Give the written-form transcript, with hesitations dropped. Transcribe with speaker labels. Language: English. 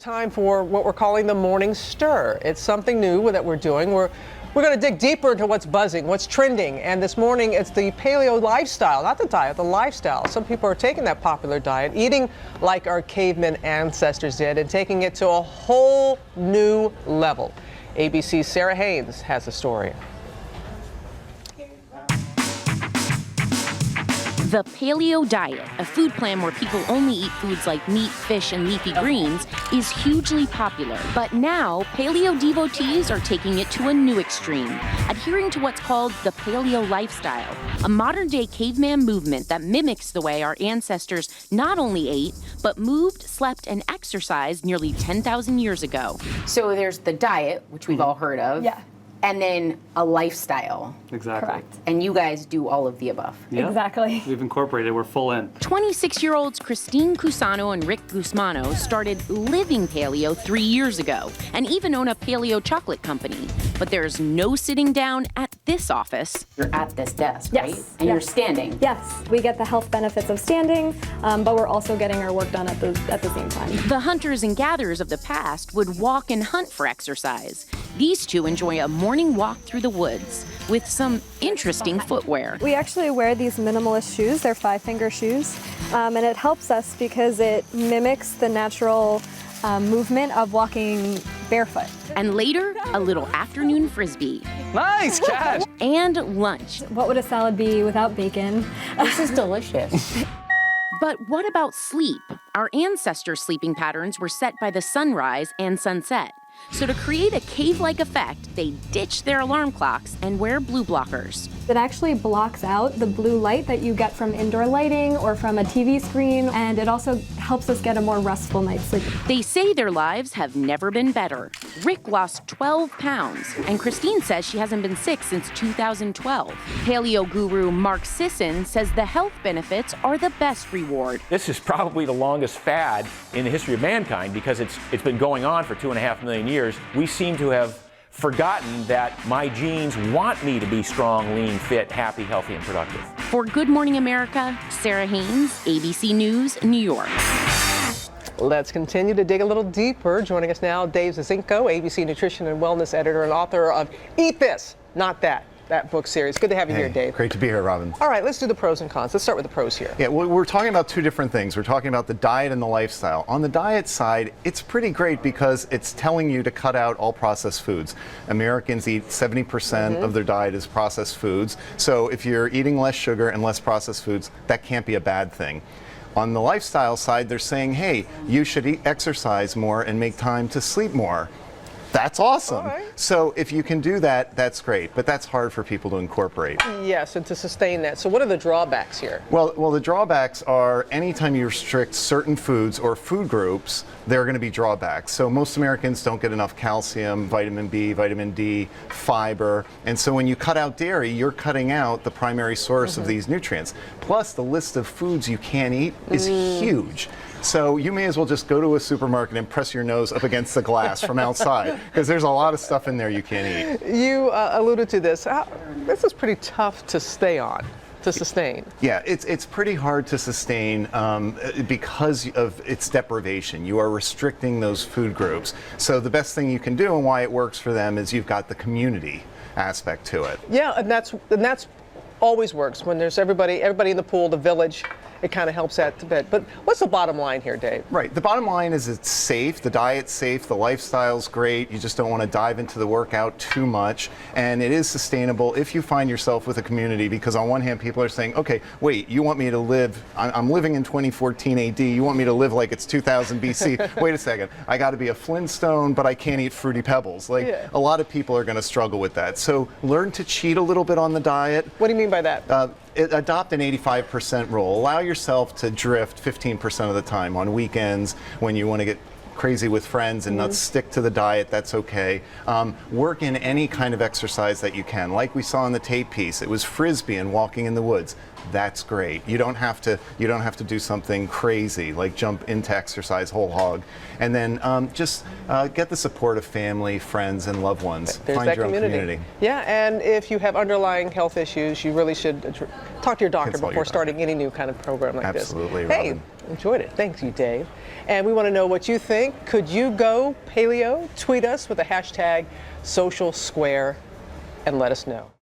Speaker 1: Time for what we're calling the morning stir. It's something new that we're doing. We're going to dig deeper into what's buzzing, what's trending. And this morning, it's the Paleo Lifestyle, not the diet, the lifestyle. Some people are taking that popular diet, eating like our cavemen ancestors did, and taking it to a whole new level. ABC's Sarah Haynes has the story.
Speaker 2: The Paleo Diet, a food plan where people only eat foods like meat, fish, and leafy greens, is hugely popular. But now, paleo devotees are taking it to a new extreme, adhering to what's called the Paleo Lifestyle, a modern-day caveman movement that mimics the way our ancestors not only ate, but moved, slept, and exercised nearly 10,000 years ago.
Speaker 3: So there's the diet, which we've all heard of.
Speaker 4: Yeah.
Speaker 3: And then a lifestyle.
Speaker 5: Exactly.
Speaker 4: Correct.
Speaker 3: And you guys do all of the above.
Speaker 5: Yeah.
Speaker 4: Exactly.
Speaker 5: We've incorporated, we're full in.
Speaker 2: 26-year-olds Christine Cusano and Rick Guzmano started living paleo 3 years ago and even own a paleo chocolate company. But there's no sitting down at this office.
Speaker 3: You're at this desk,
Speaker 4: Yes.
Speaker 3: right? And you're standing.
Speaker 4: Yes, we get the health benefits of standing, but we're also getting our work done at the same time.
Speaker 2: The hunters and gatherers of the past would walk and hunt for exercise. These two enjoy a morning walk through the woods with some interesting footwear.
Speaker 4: We actually wear these minimalist shoes. They're 5-finger shoes, and it helps us because it mimics the natural movement of walking barefoot.
Speaker 2: And later, a little afternoon frisbee.
Speaker 1: Nice catch!
Speaker 2: And lunch.
Speaker 4: What would a salad be without bacon?
Speaker 3: This is delicious.
Speaker 2: But what about sleep? Our ancestors' sleeping patterns were set by the sunrise and sunset. So to create a cave-like effect, they ditch their alarm clocks and wear blue blockers.
Speaker 4: It actually blocks out the blue light that you get from indoor lighting or from a TV screen, and it also helps us get a more restful night's sleep.
Speaker 2: They say their lives have never been better. Rick lost 12 pounds, and Christine says she hasn't been sick since 2012. Paleo guru Mark Sisson says the health benefits are the best reward.
Speaker 6: This is probably the longest fad in the history of mankind because it's been going on for 2.5 million years. We seem to have forgotten that my genes want me to be strong, lean, fit, happy, healthy, and productive.
Speaker 2: For Good Morning America, Sarah Haynes, ABC News, New York.
Speaker 1: Let's continue to dig a little deeper. Joining us now, Dave Zazinko, ABC Nutrition and Wellness Editor and author of Eat This, Not That book series. Good to have you here, Dave.
Speaker 7: Great to be here, Robin.
Speaker 1: All right, let's do the pros and cons. Let's start with the pros here.
Speaker 7: Yeah, we're talking about two different things. We're talking about the diet and the lifestyle. On the diet side, it's pretty great because it's telling you to cut out all processed foods. Americans eat 70% of their diet is processed foods. So if you're eating less sugar and less processed foods, that can't be a bad thing. On the lifestyle side, they're saying, hey, you should exercise more and make time to sleep more. That's awesome.
Speaker 1: Right.
Speaker 7: So if you can do that, that's great, but that's hard for people to incorporate.
Speaker 1: Yes, and to sustain that. So what are the drawbacks here?
Speaker 7: Well, the drawbacks are anytime you restrict certain foods or food groups, there are going to be drawbacks. So most Americans don't get enough calcium, vitamin B, vitamin D, fiber, and so when you cut out dairy, you're cutting out the primary source of these nutrients. Plus, the list of foods you can't eat is huge. So you may as well just go to a supermarket and press your nose up against the glass from outside, because there's a lot of stuff in there you can't eat.
Speaker 1: You alluded to this. This is pretty tough to stay on, to sustain.
Speaker 7: Yeah, it's pretty hard to sustain because of its deprivation. You are restricting those food groups. So the best thing you can do and why it works for them is you've got the community aspect to it.
Speaker 1: Yeah, and that's always works when there's everybody in the pool, the village. It kind of helps that a bit. But what's the bottom line here, Dave?
Speaker 7: Right. The bottom line is it's safe. The diet's safe. The lifestyle's great. You just don't want to dive into the workout too much. And it is sustainable if you find yourself with a community, because on one hand, people are saying, okay, wait, you want me to live, I'm living in 2014 AD. You want me to live like it's 2000 BC. Wait a second. I got to be a Flintstone, but I can't eat Fruity Pebbles. A lot of people are going to struggle with that. So learn to cheat a little bit on the diet.
Speaker 1: What do you mean by that?
Speaker 7: Adopt an 85% rule. Allow yourself to drift 15% of the time on weekends when you want to get crazy with friends and not stick to the diet. That's okay. Work in any kind of exercise that you can. Like we saw in the tape piece, it was frisbee and walking in the woods. that's great. You don't have to do something crazy like jump into exercise whole hog, and then just get the support of family, friends, and loved ones.
Speaker 1: There's
Speaker 7: Find
Speaker 1: that
Speaker 7: your own community.
Speaker 1: Yeah, and if you have underlying health issues, you really should talk to your doctor
Speaker 7: Consult
Speaker 1: before
Speaker 7: your doctor.
Speaker 1: starting any new kind of program like
Speaker 7: Absolutely,
Speaker 1: this. Hey,
Speaker 7: Robin.
Speaker 1: enjoyed it. Thank you, Dave. And we want to know what you think. Could you go paleo? Tweet us with the hashtag #SocialSquare and let us know.